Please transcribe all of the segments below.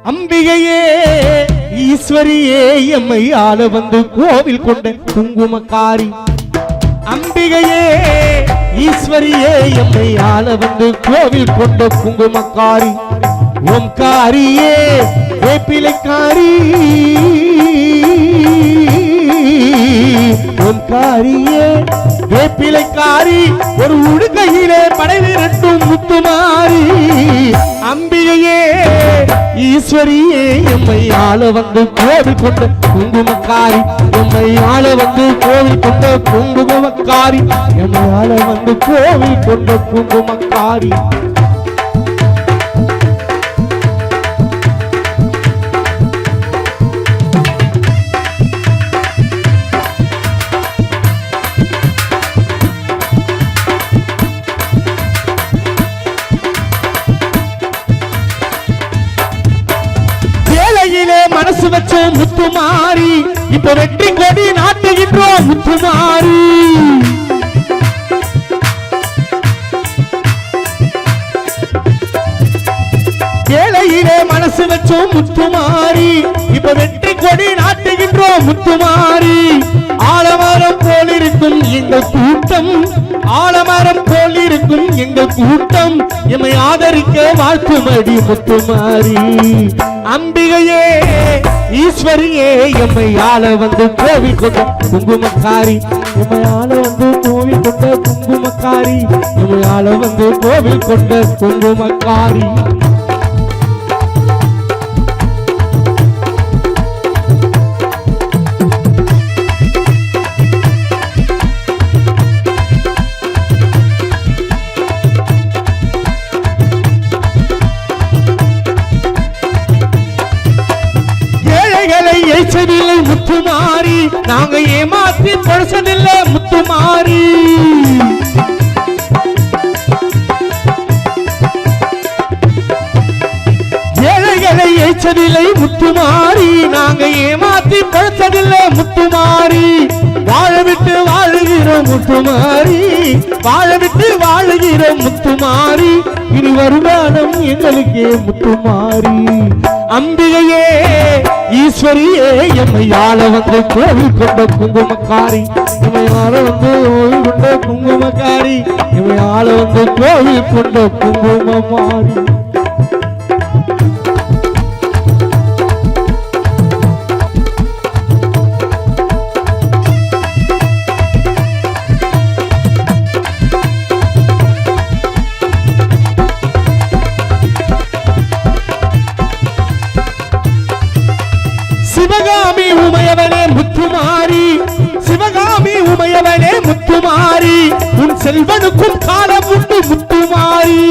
அம்பிகையே ஈஸ்வரியே எம்மை ஆள வந்து கோவில் கொண்ட குங்குமக்காரி. அம்பிகையே ஈஸ்வரியே எம்மை ஆள வந்து கோவில் கொண்ட குங்குமக்காரி. ஓம்காரியே வேப்பிலைக்காரி. ஓம்காரியே வேப்பிலைக்காரி. ஒரு உடுக்கையிலே படைவு ரெண்டும் முத்துமாரி. அம்பிகையே ஈஸ்வரியே எம்மை ஆள வந்து கோவில் கொண்ட குங்குமக்காரி. எம்மை ஆள வந்து கோவில் கொண்ட குங்குமக்காரி. எம்மை ஆள வந்து கோவில் கொண்ட குங்குமக்காரி. மனசு வச்சோம் முத்துமாரி. இப்ப வெற்றி கொடி நாட்டுகின்றோம் முத்துமாரி. ஏழையிலே மனசு வச்சோம் முத்துமாரி. இப்ப வெற்றி கொடி நாட்டுகின்றோம் முத்துமாரி. ஆலமரம் போல் இருக்கும் எங்கள் கூட்டம். ஆலமரம் போல் இருக்கும் எங்கள் கூட்டம். எம்மை ஆதரிக்க வாழ்த்துமடி முத்துமாரி. அம்பிகையே ஈஸ்வரியே எம்மை ஆள வந்து கோவில் கொண்ட குங்குமக்காரி. எம்மை ஆள வந்து கோவில் கொண்ட குங்குமக்காரி. எம்மை ஆள வந்து கோவில் கொண்ட குங்குமக்காரி. ஏச்சதில்லை முத்துமாரி. நாங்க ஏமாற்றி பழசதில்லை முத்துமாரி. ஏழைகளை ஏச்சதில்லை முத்துமாரி. நாங்க ஏமாற்றி பழசதில்லை முத்துமாரி. வாழ விட்டு வாழுகிறோம் முத்துமாரி. வாழ விட்டு வாழுகிறோம் முத்துமாரி. இனி வருமானம் எங்களுக்கே முத்துமாரி. அம்பிகையே ஈஸ்வரியே எம்மை ஆள வந்து கோவில் கொண்ட குங்குமக்காரி. எம்மை ஆள வந்து கோவில் கொண்ட குங்குமக்காரி. எம்மை ஆள வந்து கோவில் கொண்ட குங்குமமாரி. சிவகாமி உமையவனே முத்துமாரி. சிவகாமி உமையவனே முத்துமாரி. உன் செல்வனுக்கும் காலம் உண்டு முத்துமாரி.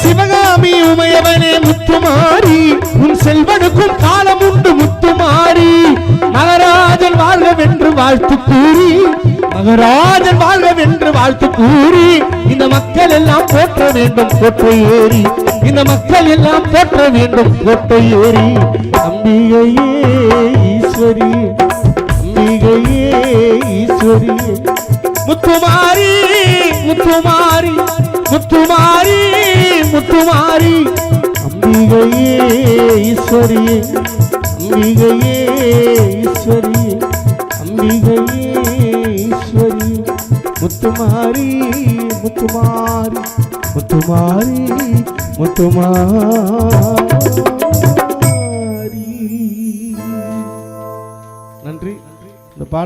சிவகாமி உமையவனே முத்துமாரி. உன் செல்வனுக்கும் காலம் உண்டு முத்துமாரி. மகராஜன் வாழ்கவென்று வாழ்த்து கூறி. மகராஜன் வாழ்கவென்று வாழ்த்து கூறி. இந்த மக்கள் எல்லாம் போற்ற வேண்டும் கோட்டை ஏறி. இந்த மக்கள் எல்லாம் போற்ற வேண்டும் கோட்டை ஏறி. அம்பிகையே ஈஸ்வரி. அம்பிகையே ஈஸ்வரி. முத்துமாரி முத்துமாரி முத்துமாரி முத்துமாரி. அம்பிகையே ஈஸ்வரி. அம்பிகையே ஈஸ்வரி. அம்பிகையே ஈஸ்வரி. முத்துமாரி முத்துமாரி முத்துமாரி முத்துமாரி. நன்றி. இந்த பாடல்